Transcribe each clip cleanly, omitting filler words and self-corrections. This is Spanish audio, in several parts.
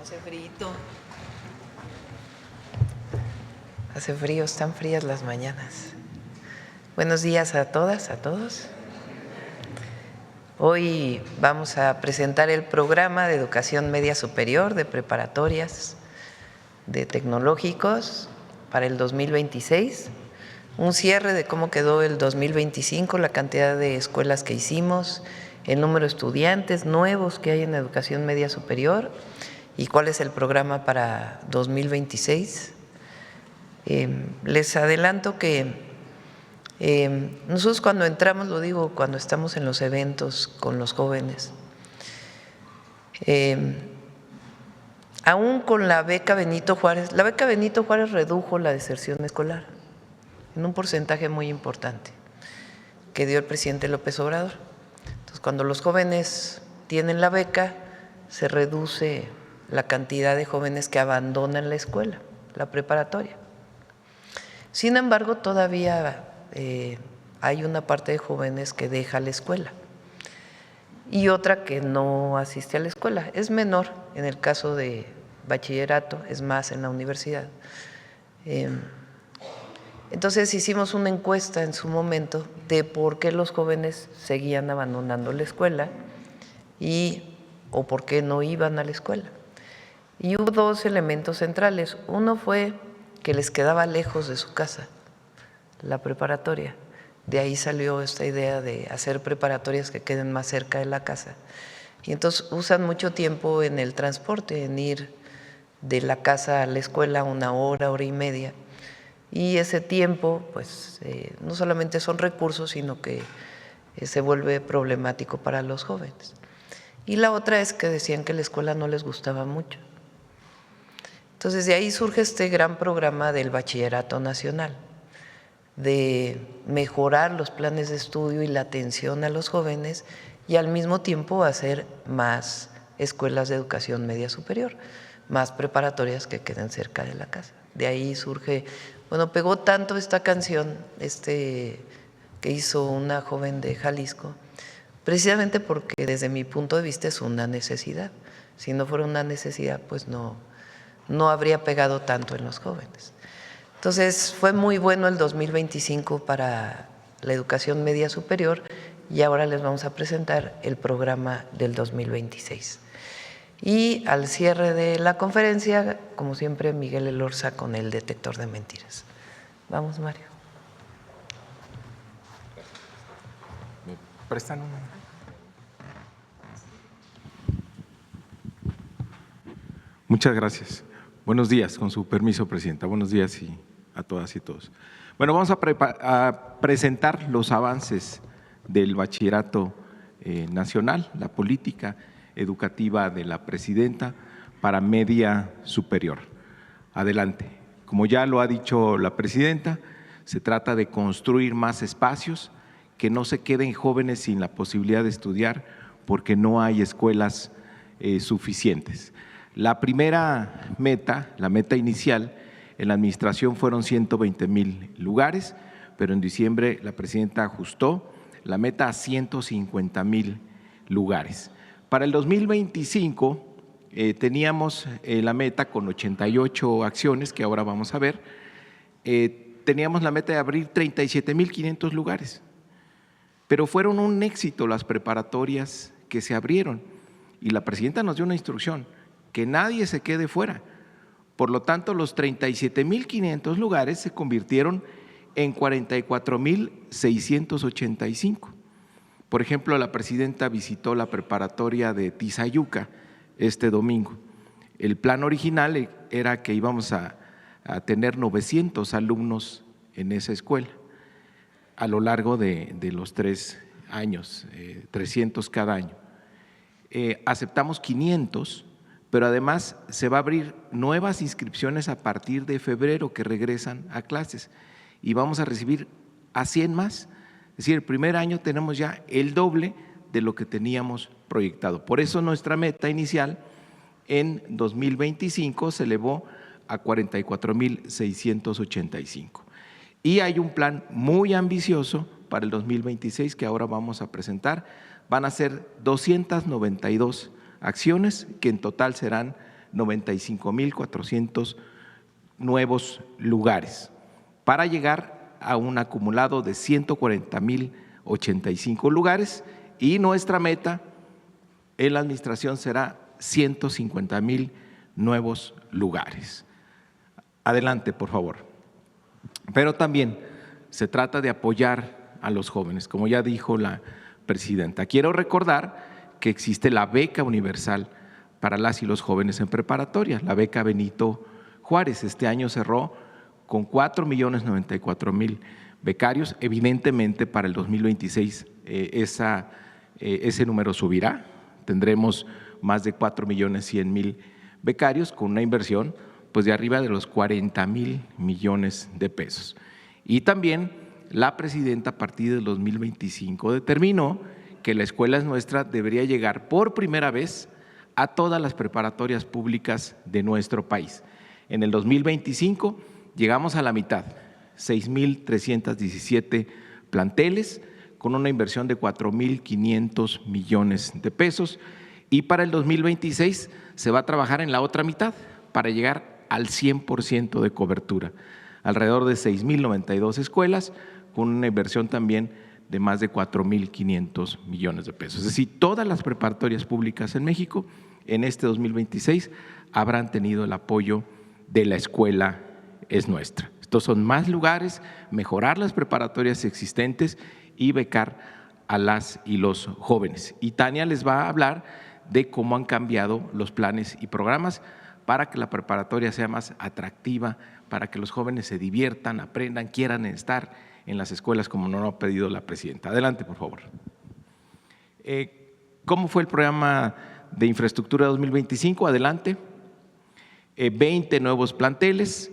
Hace frito. Hace frío, están frías las mañanas. Buenos días a todas, a todos. Hoy vamos a presentar el programa de educación media superior de preparatorias de tecnológicos para el 2026, un cierre de cómo quedó el 2025, la cantidad de escuelas que hicimos, el número de estudiantes nuevos que hay en educación media superior y cuál es el programa para 2026. Les adelanto que nosotros cuando entramos, lo digo cuando estamos en los eventos con los jóvenes, aún con la beca Benito Juárez redujo la deserción escolar en un porcentaje muy importante que dio el presidente López Obrador. Entonces, cuando los jóvenes tienen la beca, se reduce la cantidad de jóvenes que abandonan la escuela, la preparatoria. Sin embargo, todavía hay una parte de jóvenes que deja la escuela y otra que no asiste a la escuela. Es menor en el caso de bachillerato, es más en la universidad. Entonces hicimos una encuesta en su momento de por qué los jóvenes seguían abandonando la escuela o por qué no iban a la escuela. Y hubo dos elementos centrales. Uno fue que les quedaba lejos de su casa la preparatoria. De ahí salió esta idea de hacer preparatorias que queden más cerca de la casa. Y entonces usan mucho tiempo en el transporte, en ir de la casa a la escuela 1 hora, hora y media. Y ese tiempo, pues, no solamente son recursos, sino que se vuelve problemático para los jóvenes. Y la otra es que decían que la escuela no les gustaba mucho. Entonces, de ahí surge este gran programa del Bachillerato Nacional, de mejorar los planes de estudio y la atención a los jóvenes y al mismo tiempo hacer más escuelas de educación media superior, más preparatorias que queden cerca de la casa. De ahí surge, bueno, pegó tanto esta canción que hizo una joven de Jalisco, precisamente porque desde mi punto de vista es una necesidad. Si no fuera una necesidad, pues no habría pegado tanto en los jóvenes. Entonces, fue muy bueno el 2025 para la educación media superior y ahora les vamos a presentar el programa del 2026. Y al cierre de la conferencia, como siempre, Miguel Elorza con el detector de mentiras. Vamos, Mario. ¿Me prestan una? Muchas gracias. Buenos días, con su permiso, Presidenta. Buenos días a todas y todos. Bueno, vamos a presentar los avances del Bachillerato Nacional, la política educativa de la Presidenta para media superior. Adelante. Como ya lo ha dicho la Presidenta, se trata de construir más espacios, que no se queden jóvenes sin la posibilidad de estudiar porque no hay escuelas suficientes. La primera meta, la meta inicial en la administración fueron 120,000 lugares, pero en diciembre la Presidenta ajustó la meta a 150,000 lugares. Para el 2025 teníamos la meta con 88 acciones que ahora vamos a ver, teníamos la meta de abrir 37,500 lugares, pero fueron un éxito las preparatorias que se abrieron y la Presidenta nos dio una instrucción, que nadie se quede fuera. Por lo tanto, los 37,500 lugares se convirtieron en 44,685. Por ejemplo, la Presidenta visitó la preparatoria de Tizayuca este domingo. El plan original era que íbamos a tener 900 alumnos en esa escuela a lo largo de los 3 años, 300 cada año. Aceptamos 500, pero además se va a abrir nuevas inscripciones a partir de febrero que regresan a clases y vamos a recibir a 100 más. Es decir, el primer año tenemos ya el doble de lo que teníamos proyectado. Por eso nuestra meta inicial en 2025 se elevó a 44,685. Y hay un plan muy ambicioso para el 2026 que ahora vamos a presentar. Van a ser 292 acciones que en total serán 95,400 nuevos lugares, para llegar a un acumulado de 140,085 lugares, y nuestra meta en la administración será 150,000 nuevos lugares. Adelante, por favor. Pero también se trata de apoyar a los jóvenes, como ya dijo la presidenta. Quiero recordar que existe la beca universal para las y los jóvenes en preparatoria, la beca Benito Juárez. Este año cerró con 4,094,000 becarios. Evidentemente, para el 2026 ese número subirá. Tendremos más de 4,100,000 becarios con una inversión pues de arriba de los 40,000 millones de pesos. Y también la presidenta a partir del 2025 determinó que la Escuela es Nuestra debería llegar por primera vez a todas las preparatorias públicas de nuestro país. En el 2025 llegamos a la mitad, 6,317 planteles con una inversión de 4,500 millones de pesos, y para el 2026 se va a trabajar en la otra mitad para llegar al 100% de cobertura, alrededor de 6,092 escuelas con una inversión también de más de 4,500 millones de pesos. Es decir, todas las preparatorias públicas en México en este 2026 habrán tenido el apoyo de la Escuela es Nuestra. Estos son más lugares, mejorar las preparatorias existentes y becar a las y los jóvenes. Y Tania les va a hablar de cómo han cambiado los planes y programas para que la preparatoria sea más atractiva, para que los jóvenes se diviertan, aprendan, quieran estar en las escuelas como nos lo ha pedido la presidenta. Adelante, por favor. ¿Cómo fue el programa de infraestructura 2025? Adelante. 20 nuevos planteles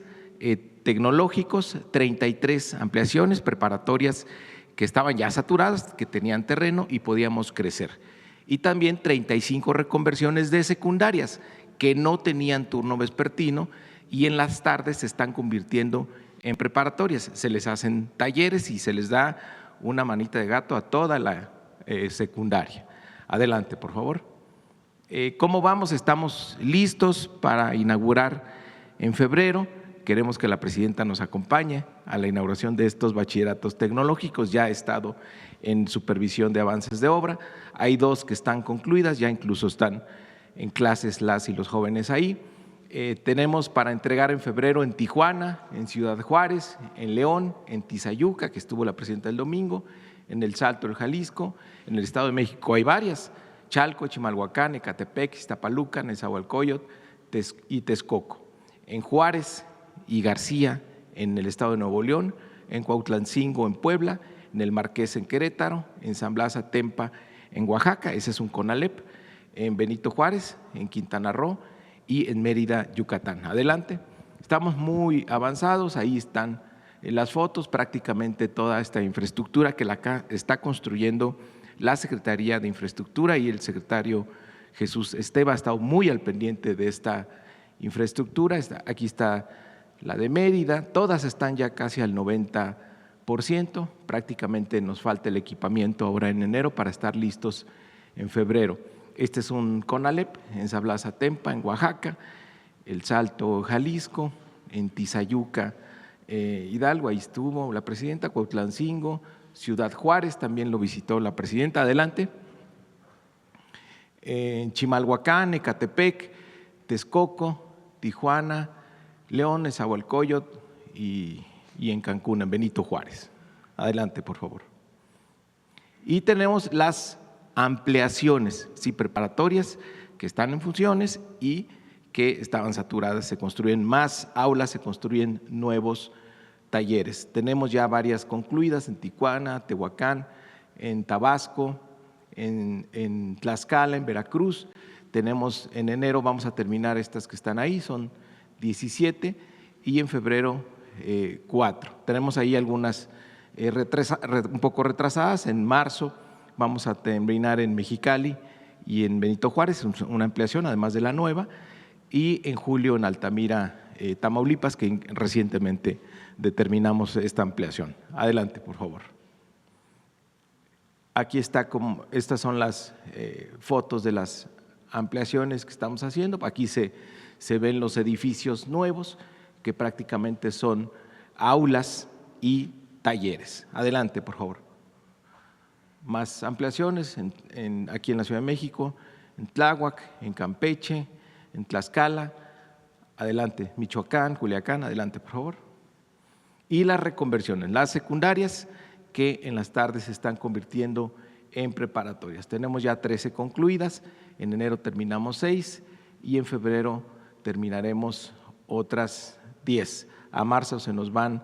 tecnológicos, 33 ampliaciones preparatorias que estaban ya saturadas, que tenían terreno y podíamos crecer. Y también 35 reconversiones de secundarias que no tenían turno vespertino y en las tardes se están convirtiendo en preparatorias. Se les hacen talleres y se les da una manita de gato a toda la secundaria. Adelante, por favor. ¿Cómo vamos? Estamos listos para inaugurar en febrero. Queremos que la presidenta nos acompañe a la inauguración de estos bachilleratos tecnológicos. Ya ha estado en supervisión de avances de obra. Hay 2 que están concluidas, ya incluso están en clases las y los jóvenes ahí. Tenemos para entregar en febrero en Tijuana, en Ciudad Juárez, en León, en Tizayuca, que estuvo la presidenta el domingo, en El Salto, el Jalisco. En el Estado de México hay varias: Chalco, Chimalhuacán, Ecatepec, Iztapaluca, Nezahualcóyotl y Texcoco. En Juárez y García, en el Estado de Nuevo León, en Cuautlancingo, en Puebla, en el Marqués, en Querétaro, en San Blas Atempa, en Oaxaca, ese es un CONALEP, en Benito Juárez, en Quintana Roo y en Mérida, Yucatán. Adelante. Estamos muy avanzados, ahí están las fotos, prácticamente toda esta infraestructura que la está construyendo la Secretaría de Infraestructura, y el secretario Jesús Esteva ha estado muy al pendiente de esta infraestructura. Aquí está la de Mérida, todas están ya casi al 90%, prácticamente nos falta el equipamiento ahora en enero para estar listos en febrero. Este es un CONALEP en San Blas Atempa, en Oaxaca, El Salto, Jalisco, en Tizayuca, Hidalgo, ahí estuvo la presidenta, Cuautlancingo, Ciudad Juárez, también lo visitó la presidenta. Adelante. En Chimalhuacán, Ecatepec, Texcoco, Tijuana, León, Nezahualcóyotl y en Cancún, en Benito Juárez. Adelante, por favor. Y tenemos las ampliaciones, sí, preparatorias que están en funciones y que estaban saturadas. Se construyen más aulas, se construyen nuevos talleres. Tenemos ya varias concluidas en Tijuana, Tehuacán, en Tabasco, en Tlaxcala, en Veracruz. Tenemos en enero, vamos a terminar estas que están ahí, son 17, y en febrero 4. Tenemos ahí algunas un poco retrasadas. En marzo vamos a terminar en Mexicali y en Benito Juárez, una ampliación además de la nueva, y en julio en Altamira, Tamaulipas, que recientemente determinamos esta ampliación. Adelante, por favor. Aquí está, estas son las fotos de las ampliaciones que estamos haciendo. Aquí se ven los edificios nuevos, que prácticamente son aulas y talleres. Adelante, por favor. Más ampliaciones aquí en la Ciudad de México, en Tláhuac, en Campeche, en Tlaxcala. Adelante, Michoacán, Culiacán, adelante, por favor. Y las reconversiones, las secundarias que en las tardes se están convirtiendo en preparatorias. Tenemos ya 13 concluidas, en enero terminamos 6 y en febrero terminaremos otras 10. A marzo se nos van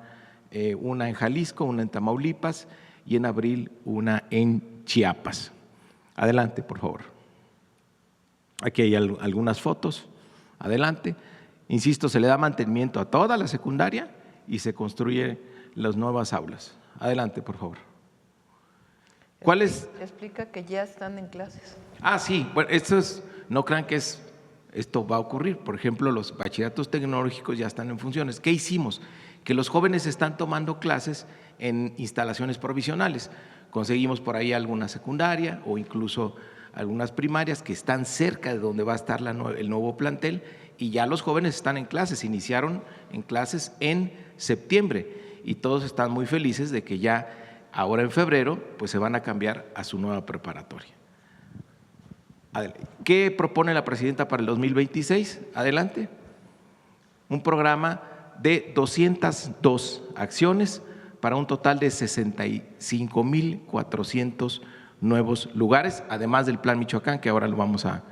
una en Jalisco, una en Tamaulipas y en abril una en Chiapas. Adelante, por favor. Aquí hay algunas fotos. Adelante. Insisto, se le da mantenimiento a toda la secundaria y se construyen las nuevas aulas. Adelante, por favor. ¿Cuál es? Explica que ya están en clases. Sí, bueno, no crean que esto va a ocurrir. Por ejemplo, los bachilleratos tecnológicos ya están en funciones. ¿Qué hicimos? Que los jóvenes están tomando clases en instalaciones provisionales. Conseguimos por ahí alguna secundaria o incluso algunas primarias que están cerca de donde va a estar el nuevo plantel y ya los jóvenes están en clases, iniciaron en clases en septiembre y todos están muy felices de que ya ahora en febrero pues se van a cambiar a su nueva preparatoria. ¿Qué propone la presidenta para el 2026? Adelante. Un programa de 202 acciones para un total de 65,400 nuevos lugares, además del Plan Michoacán, que ahora lo vamos a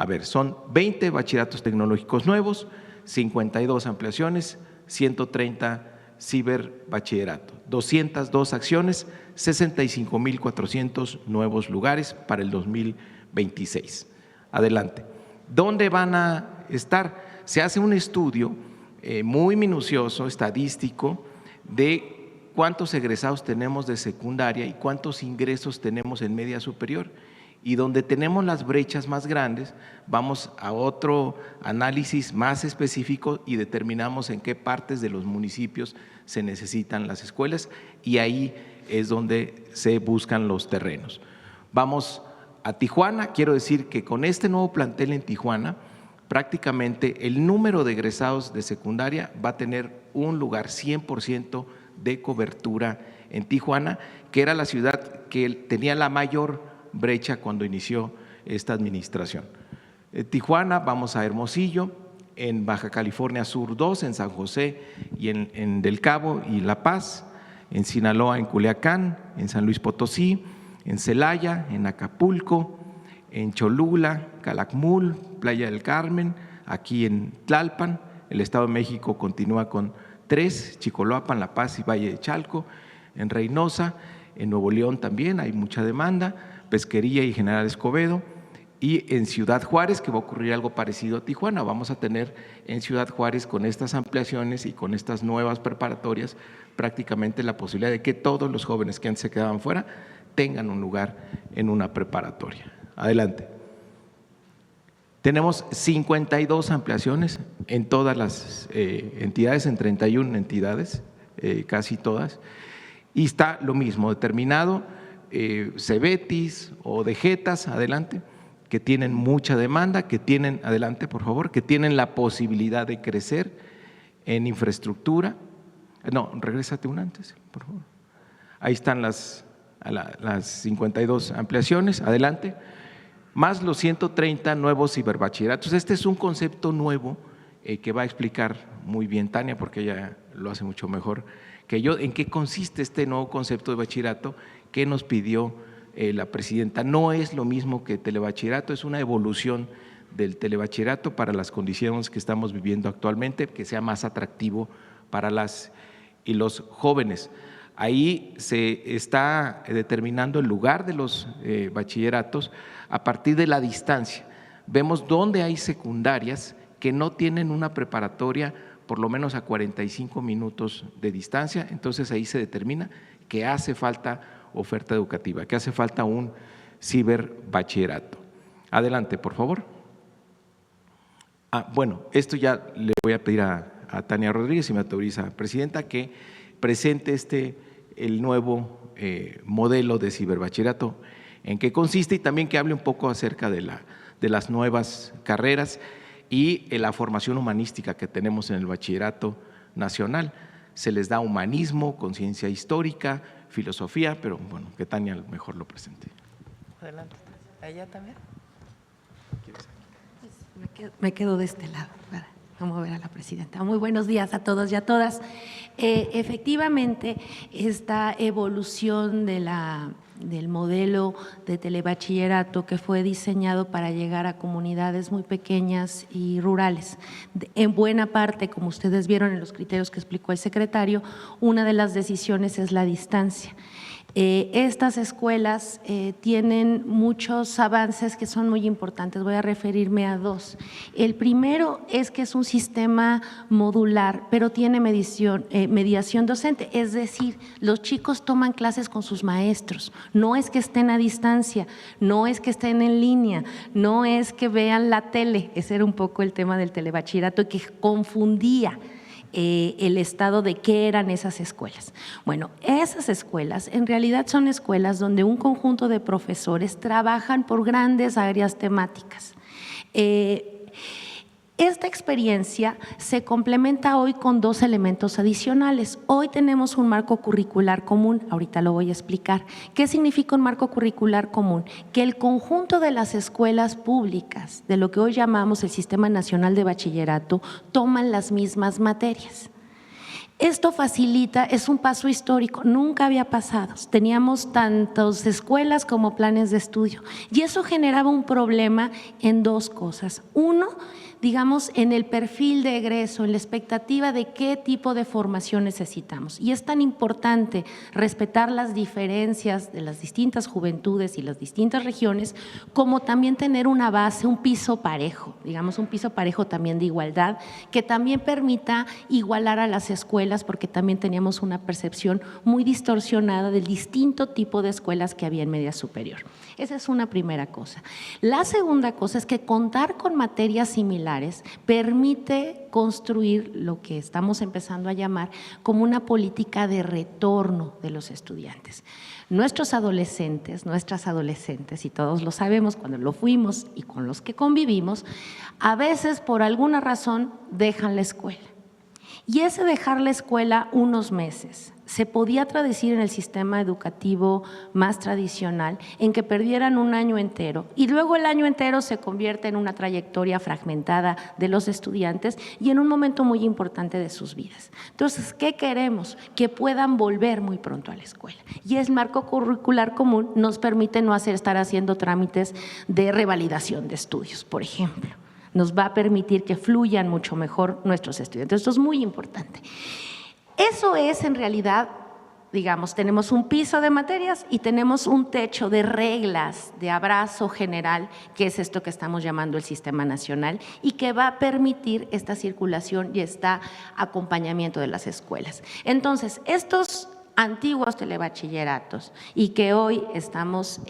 ver. Son 20 bachilleratos tecnológicos nuevos, 52 ampliaciones, 130 ciberbachillerato, 202 acciones, 65,400 nuevos lugares para el 2026. Adelante. ¿Dónde van a estar? Se hace un estudio muy minucioso, estadístico, de cuántos egresados tenemos de secundaria y cuántos ingresos tenemos en media superior. Y donde tenemos las brechas más grandes, vamos a otro análisis más específico y determinamos en qué partes de los municipios se necesitan las escuelas y ahí es donde se buscan los terrenos. Vamos a Tijuana. Quiero decir que con este nuevo plantel en Tijuana, prácticamente el número de egresados de secundaria va a tener un lugar 100% de cobertura en Tijuana, que era la ciudad que tenía la mayor brecha cuando inició esta administración. Tijuana, vamos a Hermosillo, en Baja California Sur 2, en San José y en Del Cabo y La Paz, en Sinaloa, en Culiacán, en San Luis Potosí, en Celaya, en Acapulco, en Cholula, Calakmul, Playa del Carmen, aquí en Tlalpan. El Estado de México continúa con 3, Chicoloapan, La Paz y Valle de Chalco, en Reynosa, en Nuevo León también hay mucha demanda, Pesquería y General Escobedo, y en Ciudad Juárez, que va a ocurrir algo parecido a Tijuana. Vamos a tener en Ciudad Juárez, con estas ampliaciones y con estas nuevas preparatorias, prácticamente la posibilidad de que todos los jóvenes que antes se quedaban fuera tengan un lugar en una preparatoria. Adelante. Tenemos 52 ampliaciones en todas las entidades, en 31 entidades, casi todas, y está lo mismo, determinado, Cebetis o Dejetas, adelante, que tienen mucha demanda, que tienen, adelante por favor, que tienen la posibilidad de crecer en infraestructura. No, regrésate un antes, por favor. Ahí están las 52 ampliaciones, adelante, más los 130 nuevos ciberbachilleratos. Este es un concepto nuevo que va a explicar muy bien Tania, porque ella lo hace mucho mejor que yo. ¿En qué consiste este nuevo concepto de bachillerato que nos pidió la presidenta? No es lo mismo que telebachillerato, es una evolución del telebachillerato para las condiciones que estamos viviendo actualmente, que sea más atractivo para las y los jóvenes. Ahí se está determinando el lugar de los bachilleratos a partir de la distancia. Vemos dónde hay secundarias que no tienen una preparatoria por lo menos a 45 minutos de distancia, entonces ahí se determina que hace falta oferta educativa, que hace falta un ciberbachillerato. Adelante, por favor. Bueno, esto ya le voy a pedir a Tania Rodríguez, si me autoriza, presidenta, que presente el nuevo modelo de ciberbachillerato, en qué consiste y también que hable un poco acerca de de las nuevas carreras y la formación humanística que tenemos en el Bachillerato Nacional. Se les da humanismo, conciencia histórica, filosofía, pero bueno, que Tania mejor lo presente. Adelante. ¿Ella también? Me quedo de este lado para no mover a la presidenta. Muy buenos días a todos y a todas. Efectivamente, esta evolución del modelo de telebachillerato que fue diseñado para llegar a comunidades muy pequeñas y rurales. En buena parte, como ustedes vieron en los criterios que explicó el secretario, una de las decisiones es la distancia. Estas escuelas tienen muchos avances que son muy importantes. Voy a referirme a dos. El primero es que es un sistema modular, pero tiene mediación docente, es decir, los chicos toman clases con sus maestros. No es que estén a distancia, no es que estén en línea, no es que vean la tele. Ese era un poco el tema del telebachillerato que confundía el estado de qué eran esas escuelas. Bueno, esas escuelas en realidad son escuelas donde un conjunto de profesores trabajan por grandes áreas temáticas. Esta experiencia se complementa hoy con dos elementos adicionales. Hoy tenemos un marco curricular común, ahorita lo voy a explicar. ¿Qué significa un marco curricular común? Que el conjunto de las escuelas públicas, de lo que hoy llamamos el Sistema Nacional de Bachillerato, toman las mismas materias. Esto facilita, es un paso histórico, nunca había pasado. Teníamos tantas escuelas como planes de estudio y eso generaba un problema en dos cosas. Uno, digamos, en el perfil de egreso, en la expectativa de qué tipo de formación necesitamos. Y es tan importante respetar las diferencias de las distintas juventudes y las distintas regiones, como también tener una base, un piso parejo, digamos, un piso parejo también de igualdad, que también permita igualar a las escuelas, porque también teníamos una percepción muy distorsionada del distinto tipo de escuelas que había en media superior. Esa es una primera cosa. La segunda cosa es que contar con materias similares permite construir lo que estamos empezando a llamar como una política de retorno de los estudiantes. Nuestros adolescentes, nuestras adolescentes, y todos lo sabemos cuando lo fuimos y con los que convivimos, a veces por alguna razón dejan la escuela. Y ese dejar la escuela unos meses se podía traducir en el sistema educativo más tradicional en que perdieran un año entero y luego el año entero se convierte en una trayectoria fragmentada de los estudiantes y en un momento muy importante de sus vidas. Entonces, ¿qué queremos? Que puedan volver muy pronto a la escuela. Y el marco curricular común nos permite no estar haciendo trámites de revalidación de estudios, por ejemplo. Nos va a permitir que fluyan mucho mejor nuestros estudiantes. Esto es muy importante. Eso es en realidad, digamos, tenemos un piso de materias y tenemos un techo de reglas, de abrazo general, que es esto que estamos llamando el Sistema Nacional y que va a permitir esta circulación y este acompañamiento de las escuelas. Entonces, estos antiguos telebachilleratos y que hoy estamos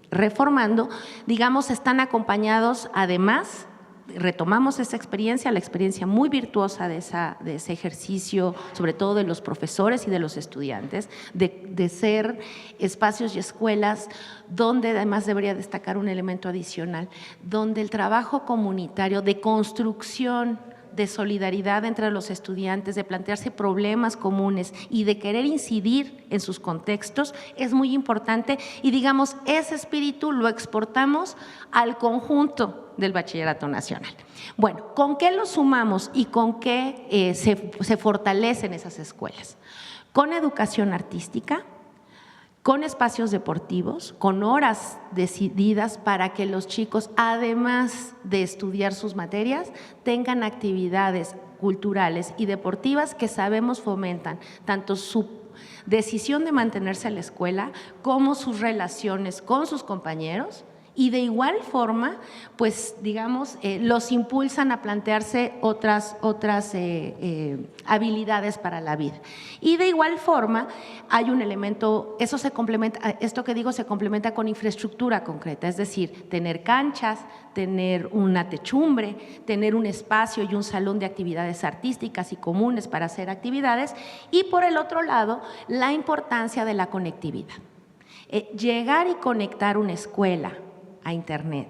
reformando, digamos, están acompañados además. Retomamos esa experiencia, la experiencia muy virtuosa de ese ejercicio, sobre todo de los profesores y de los estudiantes, de ser espacios y escuelas donde además debería destacar un elemento adicional, donde el trabajo comunitario de construcción de solidaridad entre los estudiantes, de plantearse problemas comunes y de querer incidir en sus contextos es muy importante y digamos ese espíritu lo exportamos al conjunto del Bachillerato Nacional. Bueno, ¿con qué lo sumamos y con qué se fortalecen esas escuelas? Con educación artística, con espacios deportivos, con horas decididas para que los chicos, además de estudiar sus materias, tengan actividades culturales y deportivas que sabemos fomentan tanto su decisión de mantenerse en la escuela como sus relaciones con sus compañeros. Y de igual forma, pues digamos, los impulsan a plantearse otras habilidades para la vida. Y de igual forma, hay un elemento, eso se complementa, esto que digo se complementa con infraestructura concreta, es decir, tener canchas, tener una techumbre, tener un espacio y un salón de actividades artísticas y comunes para hacer actividades. Y por el otro lado, la importancia de la conectividad. Llegar y conectar una escuela a Internet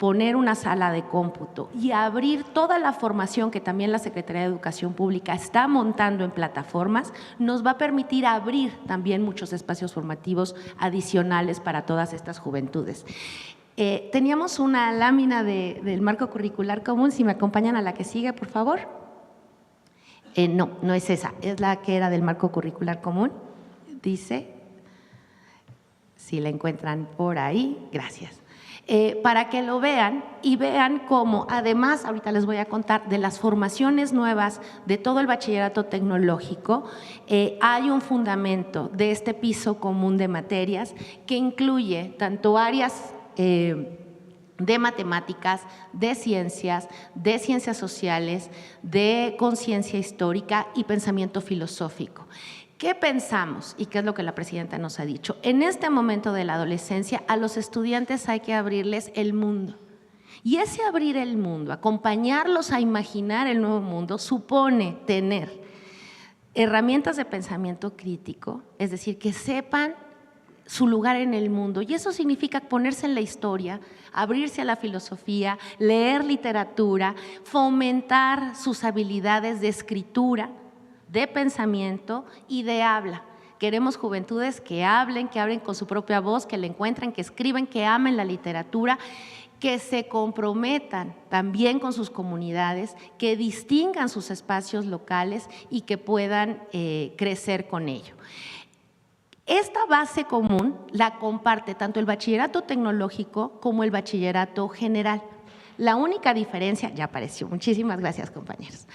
poner una sala de cómputo y abrir toda la formación que también la Secretaría de Educación Pública está montando en plataformas, nos va a permitir abrir también muchos espacios formativos adicionales para todas estas juventudes. Teníamos una lámina del marco curricular común, si me acompañan a la que sigue, por favor. No, no es esa, es la que era del marco curricular común. Dice, si la encuentran por ahí, gracias. Para que lo vean y vean cómo, además, ahorita les voy a contar de las formaciones nuevas de todo el bachillerato tecnológico, hay un fundamento de este piso común de materias que incluye tanto áreas de matemáticas, de ciencias sociales, de conciencia histórica y pensamiento filosófico. ¿Qué pensamos y qué es lo que la presidenta nos ha dicho? En este momento de la adolescencia, a los estudiantes hay que abrirles el mundo. Y ese abrir el mundo, acompañarlos a imaginar el nuevo mundo, supone tener herramientas de pensamiento crítico, es decir, que sepan su lugar en el mundo. Y eso significa ponerse en la historia, abrirse a la filosofía, leer literatura, fomentar sus habilidades de escritura, de pensamiento y de habla. Queremos juventudes que hablen con su propia voz, que la encuentren, que escriben, que amen la literatura, que se comprometan también con sus comunidades, que distingan sus espacios locales y que puedan crecer con ello. Esta base común la comparte tanto el bachillerato tecnológico como el bachillerato general. La única diferencia, ya apareció, muchísimas gracias compañeros,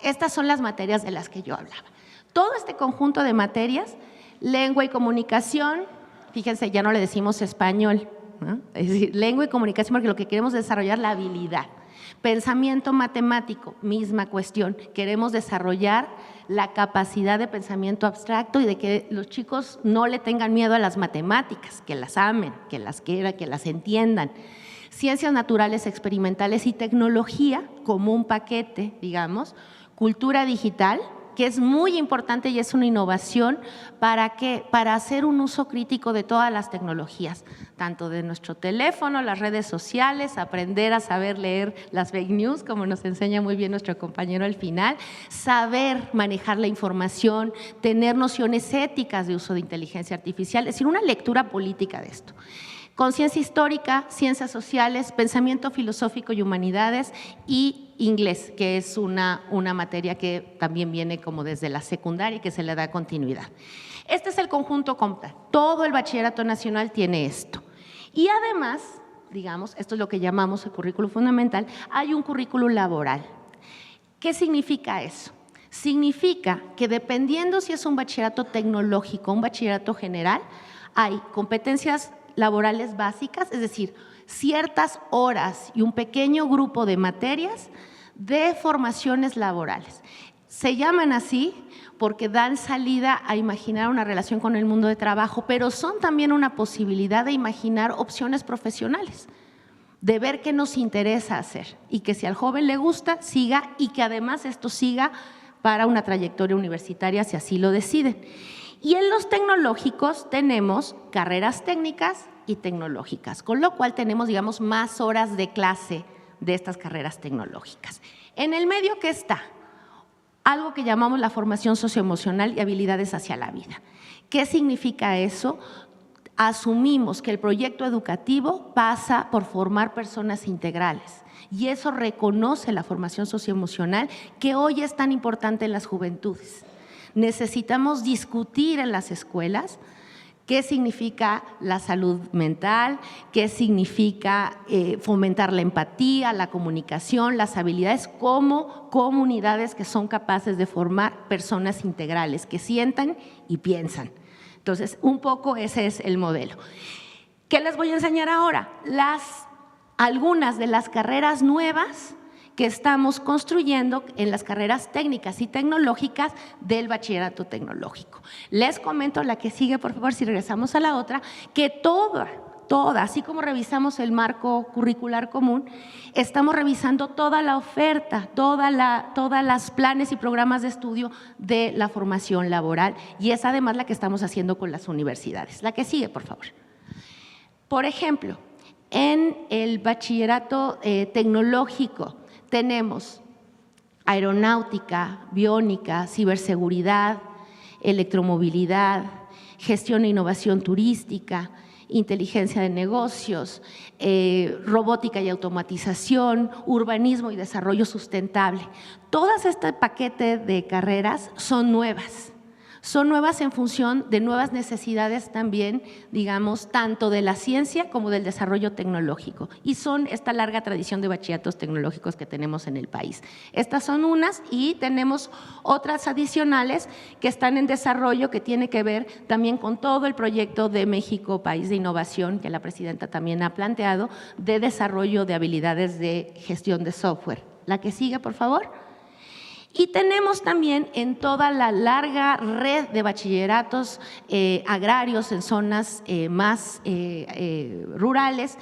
estas son las materias de las que yo hablaba. Todo este conjunto de materias, lengua y comunicación, fíjense, ya no le decimos español, ¿no? Es decir, lengua y comunicación porque lo que queremos es desarrollar la habilidad. Pensamiento matemático, misma cuestión, queremos desarrollar la capacidad de pensamiento abstracto y de que los chicos no le tengan miedo a las matemáticas, que las amen, que las quieran, que las entiendan. Ciencias naturales experimentales y tecnología como un paquete, digamos, cultura digital, que es muy importante y es una innovación para hacer un uso crítico de todas las tecnologías, tanto de nuestro teléfono, las redes sociales, aprender a saber leer las fake news, como nos enseña muy bien nuestro compañero al final, saber manejar la información, tener nociones éticas de uso de inteligencia artificial, es decir, una lectura política de esto. Conciencia histórica, ciencias sociales, pensamiento filosófico y humanidades y inglés, que es una materia que también viene como desde la secundaria y que se le da continuidad. Este es el conjunto completo. Todo el bachillerato nacional tiene esto. Y además, digamos, esto es lo que llamamos el currículo fundamental, hay un currículo laboral. ¿Qué significa eso? Significa que dependiendo si es un bachillerato tecnológico o un bachillerato general, hay competencias laborales básicas, es decir, ciertas horas y un pequeño grupo de materias de formaciones laborales. Se llaman así porque dan salida a imaginar una relación con el mundo de trabajo, pero son también una posibilidad de imaginar opciones profesionales, de ver qué nos interesa hacer y que si al joven le gusta, siga y que además esto siga para una trayectoria universitaria si así lo deciden. Y en los tecnológicos tenemos carreras técnicas y tecnológicas, con lo cual tenemos, digamos, más horas de clase de estas carreras tecnológicas. En el medio, ¿qué está? Algo que llamamos la formación socioemocional y habilidades hacia la vida. ¿Qué significa eso? Asumimos que el proyecto educativo pasa por formar personas integrales y eso reconoce la formación socioemocional que hoy es tan importante en las juventudes. Necesitamos discutir en las escuelas qué significa la salud mental, qué significa fomentar la empatía, la comunicación, las habilidades como comunidades que son capaces de formar personas integrales, que sientan y piensan. Entonces, un poco ese es el modelo. ¿Qué les voy a enseñar ahora? Algunas de las carreras nuevas que estamos construyendo en las carreras técnicas y tecnológicas del bachillerato tecnológico. Les comento la que sigue, por favor, si regresamos a la otra, que toda, así como revisamos el marco curricular común, estamos revisando toda la oferta, todas las planes y programas de estudio de la formación laboral y es además la que estamos haciendo con las universidades. La que sigue, por favor. Por ejemplo, En el bachillerato tecnológico tenemos aeronáutica, biónica, ciberseguridad, electromovilidad, gestión e innovación turística, inteligencia de negocios, robótica y automatización, urbanismo y desarrollo sustentable. Todas este paquete de carreras son nuevas en función de nuevas necesidades también, digamos, tanto de la ciencia como del desarrollo tecnológico. Y son esta larga tradición de bachilleratos tecnológicos que tenemos en el país. Estas son unas y tenemos otras adicionales que están en desarrollo, que tiene que ver también con todo el proyecto de México, País de Innovación, que la presidenta también ha planteado, de desarrollo de habilidades de gestión de software. La que sigue, por favor. Y tenemos también en toda la larga red de bachilleratos agrarios en zonas más rurales,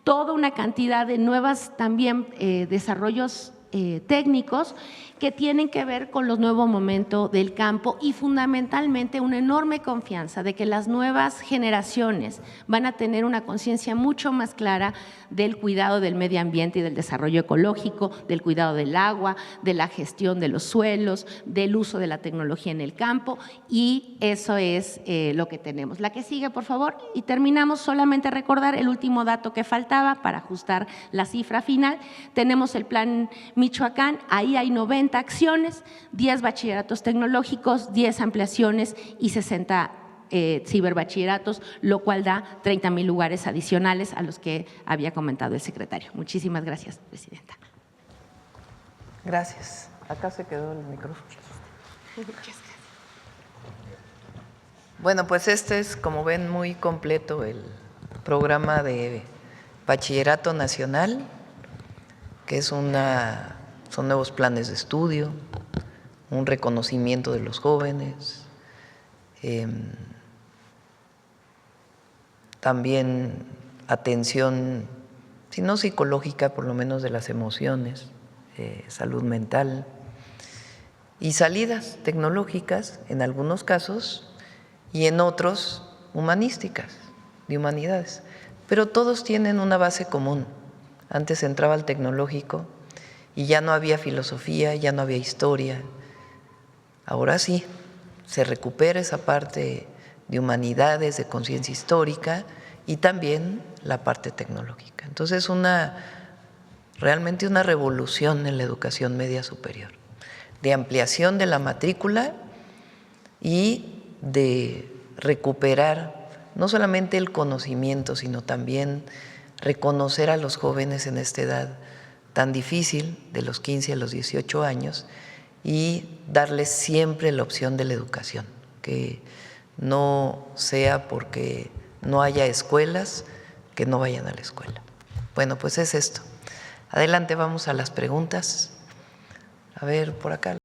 toda una cantidad de nuevas también desarrollos técnicos que tienen que ver con los nuevos momentos del campo y fundamentalmente una enorme confianza de que las nuevas generaciones van a tener una conciencia mucho más clara del cuidado del medio ambiente y del desarrollo ecológico, del cuidado del agua, de la gestión de los suelos, del uso de la tecnología en el campo, y eso es lo que tenemos. La que sigue, por favor, y terminamos. Solamente recordar el último dato que faltaba para ajustar la cifra final. Tenemos el Plan Michoacán, ahí hay 90 acciones, 10 bachilleratos tecnológicos, 10 ampliaciones y 60 ciberbachilleratos, lo cual da 30,000 lugares adicionales a los que había comentado el secretario. Muchísimas gracias, presidenta. Gracias. Acá se quedó el micrófono. Muchas gracias. Bueno, pues este es, como ven, muy completo el programa de Bachillerato Nacional, que es son nuevos planes de estudio, un reconocimiento de los jóvenes, también atención, si no psicológica, por lo menos de las emociones, salud mental y salidas tecnológicas en algunos casos y en otros humanísticas, de humanidades. Pero todos tienen una base común. Antes entraba al tecnológico y ya no había filosofía, ya no había historia. Ahora sí, se recupera esa parte de humanidades, de conciencia histórica y también la parte tecnológica. Entonces, realmente una revolución en la educación media superior, de ampliación de la matrícula y de recuperar no solamente el conocimiento, sino también reconocer a los jóvenes en esta edad tan difícil, de los 15 a los 18 años, y darles siempre la opción de la educación, que no sea porque no haya escuelas, que no vayan a la escuela. Bueno, pues es esto. Adelante, vamos a las preguntas. A ver, por acá.